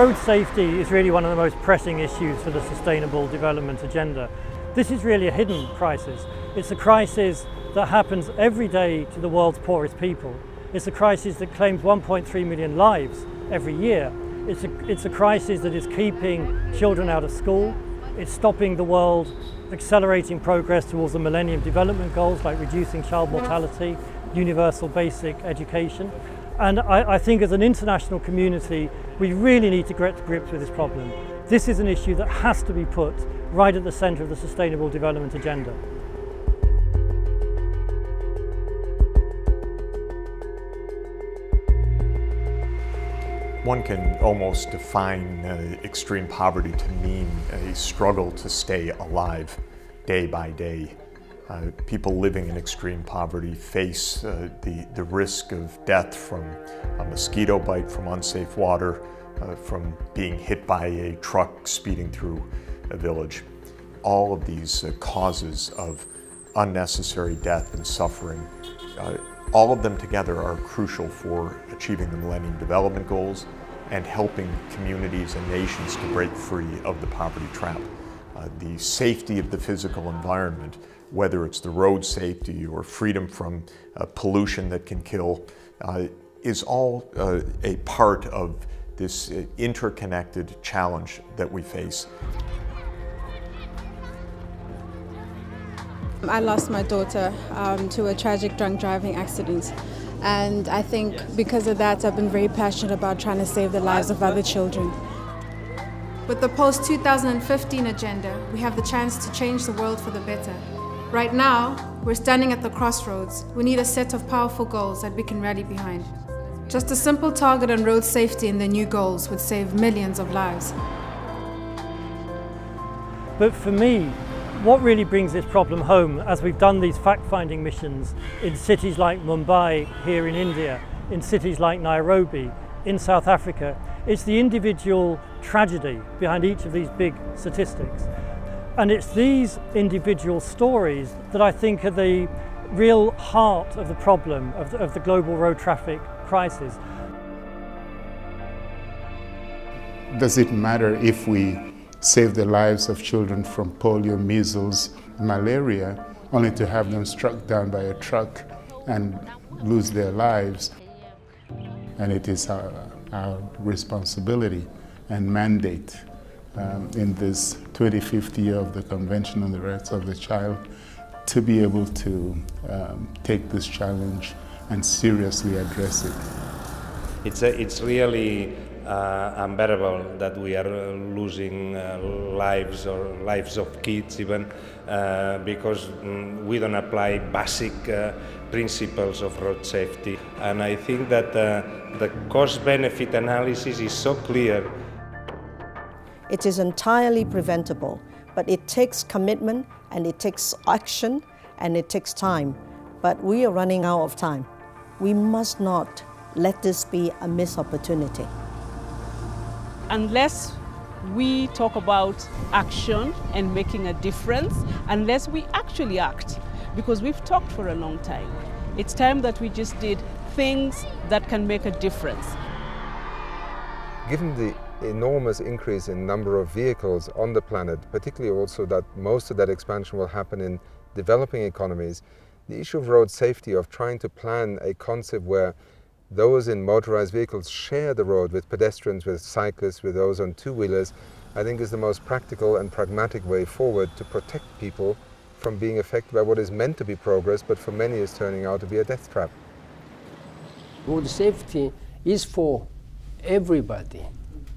Road safety is really one of the most pressing issues for the Sustainable Development Agenda. This is really a hidden crisis. It's a crisis that happens every day to the world's poorest people. It's a crisis that claims 1.3 million lives every year. It's a crisis that is keeping children out of school. It's stopping the world accelerating progress towards the Millennium Development Goals like reducing child mortality, universal basic education. And I think as an international community, we really need to get to grips with this problem. This is an issue that has to be put right at the centre of the Sustainable Development Agenda. One can almost define extreme poverty to mean a struggle to stay alive day by day. People living in extreme poverty face the risk of death from a mosquito bite, from unsafe water, from being hit by a truck speeding through a village. All of these causes of unnecessary death and suffering, all of them together are crucial for achieving the Millennium Development Goals and helping communities and nations to break free of the poverty trap. The safety of the physical environment, whether it's the road safety or freedom from pollution that can kill, is all a part of this interconnected challenge that we face. I lost my daughter to a tragic drunk driving accident, and I think because of that I've been very passionate about trying to save the lives of other children. With the post-2015 agenda, we have the chance to change the world for the better. Right now, we're standing at the crossroads. We need a set of powerful goals that we can rally behind. Just a simple target on road safety in the new goals would save millions of lives. But for me, what really brings this problem home, as we've done these fact-finding missions in cities like Mumbai here in India, in cities like Nairobi, in South Africa, it's the individual tragedy behind each of these big statistics. And it's these individual stories that I think are the real heart of the problem of the global road traffic crisis. Does it matter if we save the lives of children from polio, measles, malaria, only to have them struck down by a truck and lose their lives? And it is our responsibility and mandate in this 25th year of the Convention on the Rights of the Child to be able to take this challenge and seriously address it. It's really unbearable that we are losing lives or lives of kids even because we don't apply basic principles of road safety. And I think that the cost-benefit analysis is so clear. It is entirely preventable, but it takes commitment and it takes action and it takes time. But we are running out of time. We must not let this be a missed opportunity. Unless we talk about action and making a difference, unless we actually act, because we've talked for a long time. It's time that we just did things that can make a difference. Given the enormous increase in number of vehicles on the planet, particularly also that most of that expansion will happen in developing economies, the issue of road safety, of trying to plan a concept where those in motorized vehicles share the road with pedestrians, with cyclists, with those on two-wheelers, I think is the most practical and pragmatic way forward to protect people from being affected by what is meant to be progress, but for many is turning out to be a death trap. Road safety is for everybody,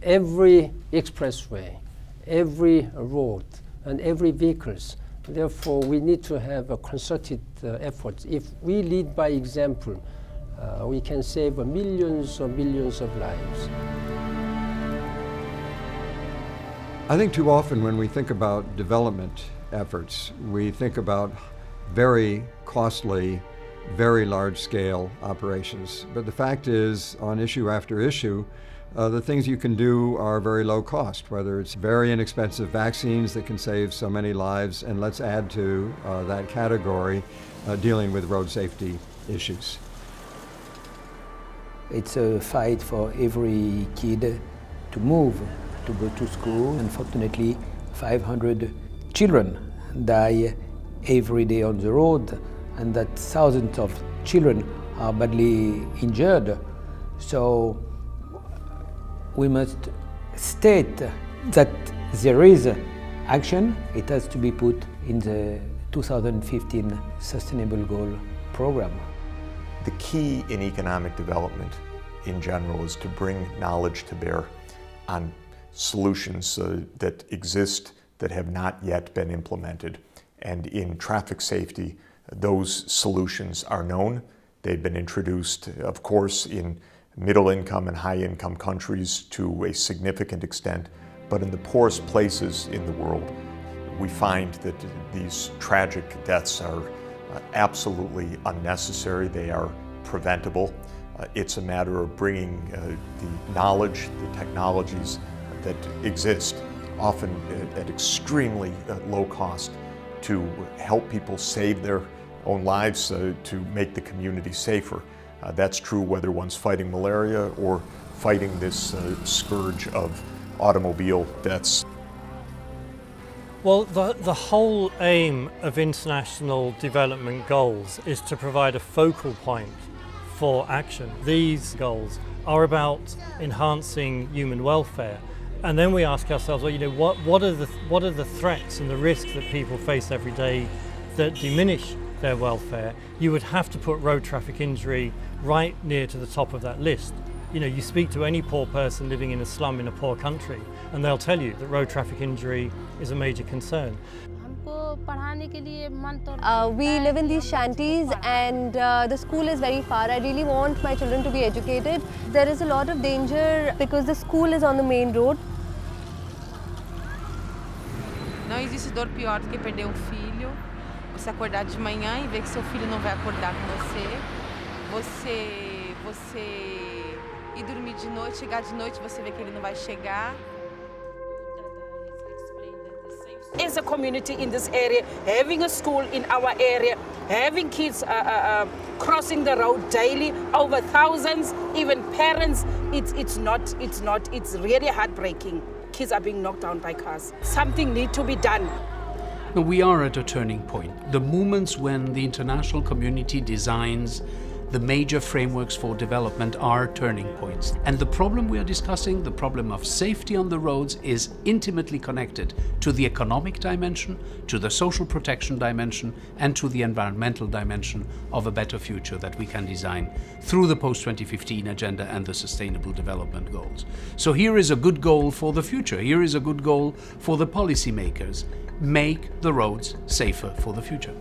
every expressway, every road, and every vehicles. Therefore, we need to have a concerted effort. If we lead by example, we can save millions or billions of lives. I think too often when we think about development efforts, we think about very costly, very large-scale operations. But the fact is, on issue after issue, the things you can do are very low cost, whether it's very inexpensive vaccines that can save so many lives, and let's add to that category dealing with road safety issues. It's a fight for every kid to move, to go to school. Unfortunately, 500 children die every day on the road, and that thousands of children are badly injured. So we must state that there is action. It has to be put in the 2015 Sustainable Goal program. The key in economic development in general is to bring knowledge to bear on solutions that exist that have not yet been implemented. And in traffic safety, those solutions are known. They've been introduced, of course, in middle-income and high-income countries to a significant extent, but in the poorest places in the world, we find that these tragic deaths are absolutely unnecessary. They are preventable. It's a matter of bringing the knowledge, the technologies that exist, often at extremely low cost, to help people save their own lives, to make the community safer. That's true whether one's fighting malaria or fighting this scourge of automobile deaths. Well, the whole aim of international development goals is to provide a focal point for action. These goals are about enhancing human welfare, and then we ask ourselves, well, you know, what are the threats and the risks that people face every day that diminish their welfare? You would have to put road traffic injury right near to the top of that list. You know, you speak to any poor person living in a slum in a poor country, and they'll tell you that road traffic injury is a major concern. We live in these shanties, and the school is very far. I really want my children to be educated. There is a lot of danger because the school is on the main road. Não existe dor pior do que perder filho. Você acordar de manhã e ver que seu filho não vai acordar com você. Você ir dormir de noite, chegar de noite, você vê que ele não vai chegar. As a community in this area, having a school in our area, having kids crossing the road daily, over thousands, even parents, it's really heartbreaking. Kids are being knocked down by cars. Something needs to be done. We are at a turning point. The moments when the international community designs the major frameworks for development are turning points. And the problem we are discussing, the problem of safety on the roads, is intimately connected to the economic dimension, to the social protection dimension, and to the environmental dimension of a better future that we can design through the post-2015 agenda and the Sustainable Development Goals. So here is a good goal for the future. Here is a good goal for the policymakers. Make the roads safer for the future.